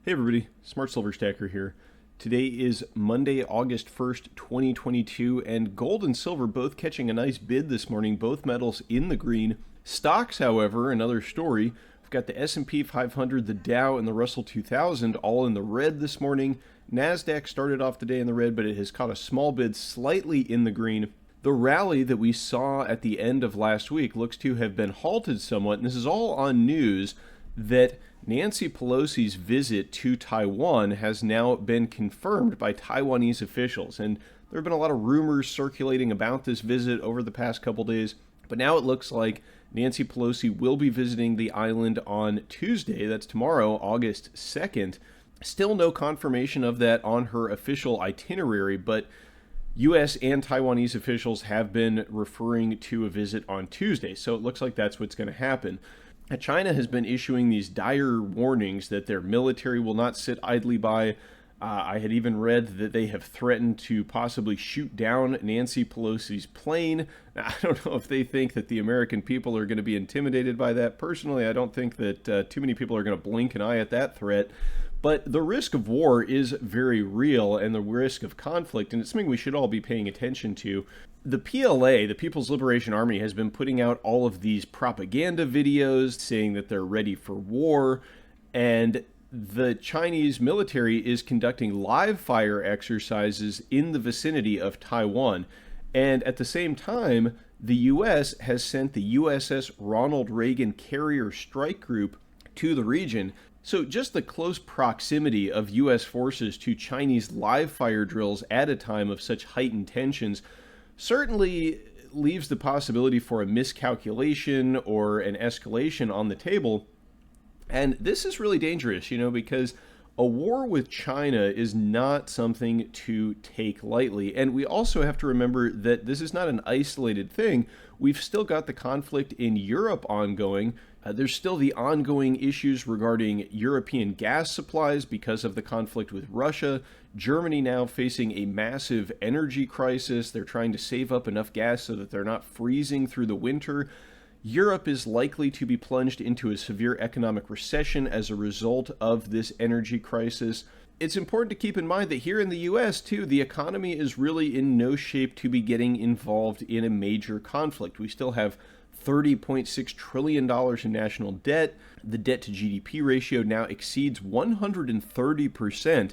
Hey everybody, Smart Silver Stacker here. Today is Monday, August 1st, 2022, and gold and silver both catching a nice bid this morning, both metals in the green. Stocks, however, another story. We've got the S&P 500, the Dow, and the Russell 2000 all in the red this morning. NASDAQ started off the day in the red, but it has caught a small bid slightly in the green. The rally that we saw at the end of last week looks to have been halted somewhat, and this is all on news that Nancy Pelosi's visit to Taiwan has now been confirmed by Taiwanese officials. And there have been a lot of rumors circulating about this visit over the past couple days. But now it looks like Nancy Pelosi will be visiting the island on Tuesday. That's tomorrow, August 2nd. Still no confirmation of that on her official itinerary, but U.S. and Taiwanese officials have been referring to a visit on Tuesday. So it looks like that's what's going to happen. China has been issuing these dire warnings that their military will not sit idly by. I had even read that they have threatened to possibly shoot down Nancy Pelosi's plane. Now, I don't know if they think that the American people are going to be intimidated by that. Personally, I don't think that too many people are going to blink an eye at that threat. But the risk of war is very real, and the risk of conflict, and it's something we should all be paying attention to. The PLA, the People's Liberation Army, has been putting out all of these propaganda videos saying that they're ready for war, and the Chinese military is conducting live fire exercises in the vicinity of Taiwan. And at the same time, the U.S. has sent the USS Ronald Reagan Carrier Strike Group to the region. So just the close proximity of U.S. forces to Chinese live fire drills at a time of such heightened tensions certainly leaves the possibility for a miscalculation or an escalation on the table. And this is really dangerous, because a war with China is not something to take lightly. And we also have to remember that this is not an isolated thing. We've still got the conflict in Europe ongoing. There's still the ongoing issues regarding European gas supplies because of the conflict with Russia. Germany now facing a massive energy crisis. They're trying to save up enough gas so that they're not freezing through the winter. Europe is likely to be plunged into a severe economic recession as a result of this energy crisis. It's important to keep in mind that here in the U.S., too, the economy is really in no shape to be getting involved in a major conflict. We still have $30.6 trillion in national debt. The debt to GDP ratio now exceeds 130%.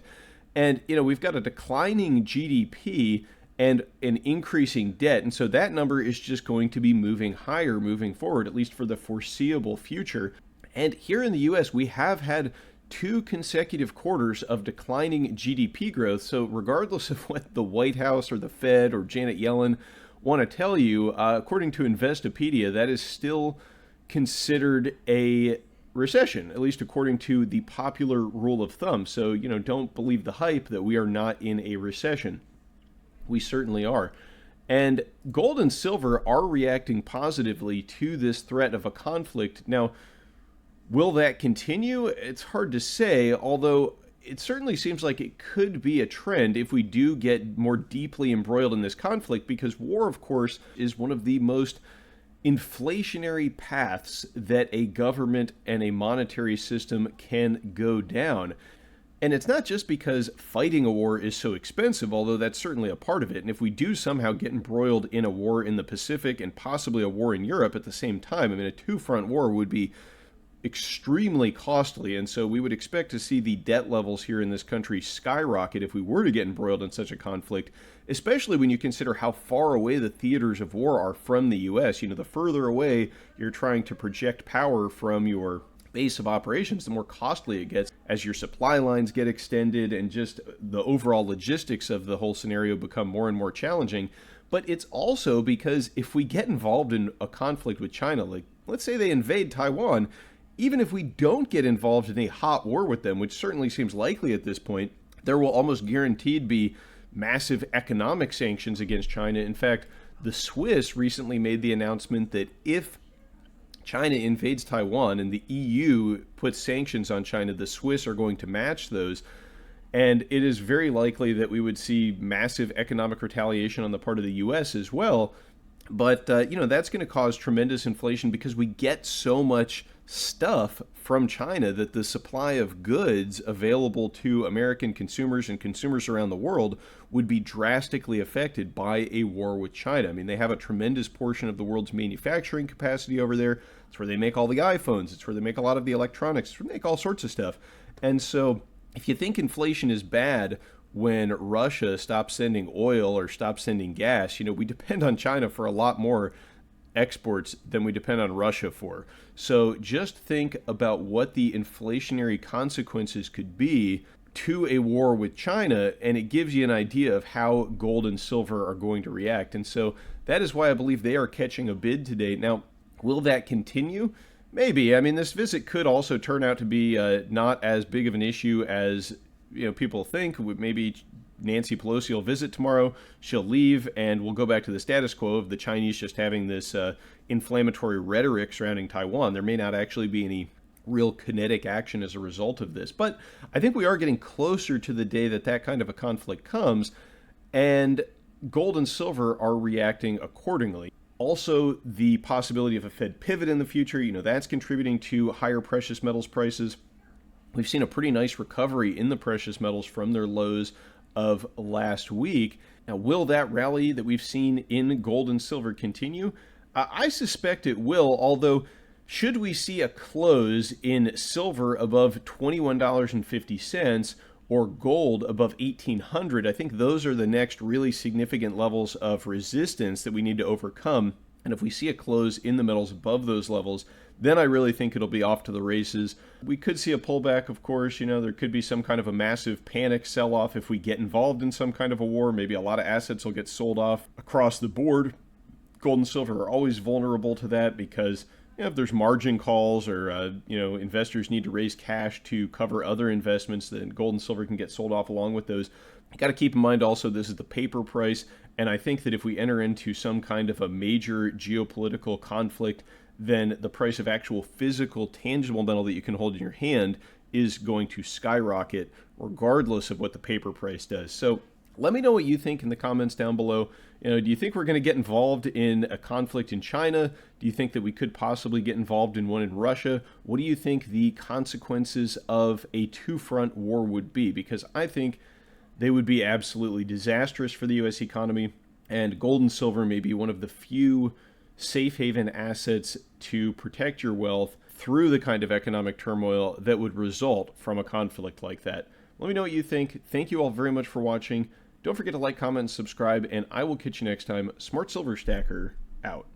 And, we've got a declining GDP and an increasing debt. And so that number is just going to be moving higher moving forward, at least for the foreseeable future. And here in the U.S., we have had 2 consecutive quarters of declining GDP growth. So regardless of what the White House or the Fed or Janet Yellen want to tell you, according to Investopedia, that is still considered a recession, at least according to the popular rule of thumb. So, don't believe the hype that we are not in a recession. We certainly are. And gold and silver are reacting positively to this threat of a conflict. Now, will that continue? It's hard to say, although it certainly seems like it could be a trend if we do get more deeply embroiled in this conflict, because war, of course, is one of the most inflationary paths that a government and a monetary system can go down. And it's not just because fighting a war is so expensive, although that's certainly a part of it. And if we do somehow get embroiled in a war in the Pacific and possibly a war in Europe at the same time, a 2-front war would be extremely costly. And so we would expect to see the debt levels here in this country skyrocket if we were to get embroiled in such a conflict, especially when you consider how far away the theaters of war are from the U.S. The further away you're trying to project power from your base of operations, the more costly it gets as your supply lines get extended and just the overall logistics of the whole scenario become more and more challenging. But it's also because if we get involved in a conflict with China, like let's say they invade Taiwan, even if we don't get involved in a hot war with them, which certainly seems likely at this point, there will almost guaranteed be massive economic sanctions against China. In fact, the Swiss recently made the announcement that if China invades Taiwan and the EU puts sanctions on China, the Swiss are going to match those. And it is very likely that we would see massive economic retaliation on the part of the U.S. as well. But, that's going to cause tremendous inflation because we get so much stuff from China that the supply of goods available to American consumers and consumers around the world would be drastically affected by a war with China. I mean, they have a tremendous portion of the world's manufacturing capacity over there. It's where they make all the iPhones. It's where they make a lot of the electronics. It's where they make all sorts of stuff. And so if you think inflation is bad, when Russia stops sending oil or stops sending gas, we depend on China for a lot more exports than we depend on Russia for. So just think about what the inflationary consequences could be to a war with China, and it gives you an idea of how gold and silver are going to react. And so that is why I believe they are catching a bid today. Now, will that continue? Maybe. I mean, this visit could also turn out to be not as big of an issue as people think. Maybe Nancy Pelosi will visit tomorrow, she'll leave, and we'll go back to the status quo of the Chinese just having this inflammatory rhetoric surrounding Taiwan. There may not actually be any real kinetic action as a result of this. But I think we are getting closer to the day that kind of a conflict comes, and gold and silver are reacting accordingly. Also, the possibility of a Fed pivot in the future, that's contributing to higher precious metals prices. We've seen a pretty nice recovery in the precious metals from their lows of last week. Now, will that rally that we've seen in gold and silver continue? I suspect it will, although should we see a close in silver above $21.50 or gold above $1,800, I think those are the next really significant levels of resistance that we need to overcome. And if we see a close in the metals above those levels, then I really think it'll be off to the races. We could see a pullback, of course. There could be some kind of a massive panic sell-off if we get involved in some kind of a war. Maybe a lot of assets will get sold off across the board. Gold and silver are always vulnerable to that because if there's margin calls or investors need to raise cash to cover other investments, then gold and silver can get sold off along with those. You got to keep in mind also this is the paper price, and I think that if we enter into some kind of a major geopolitical conflict, then the price of actual physical, tangible metal that you can hold in your hand is going to skyrocket regardless of what the paper price does. So let me know what you think in the comments down below. Do you think we're going to get involved in a conflict in China? Do you think that we could possibly get involved in one in Russia? What do you think the consequences of a two-front war would be? Because I think they would be absolutely disastrous for the U.S. economy, and gold and silver may be one of the few safe haven assets to protect your wealth through the kind of economic turmoil that would result from a conflict like that. Let me know what you think. Thank you all very much for watching. Don't forget to like, comment, and subscribe, and I will catch you next time. Smart Silver Stacker, out.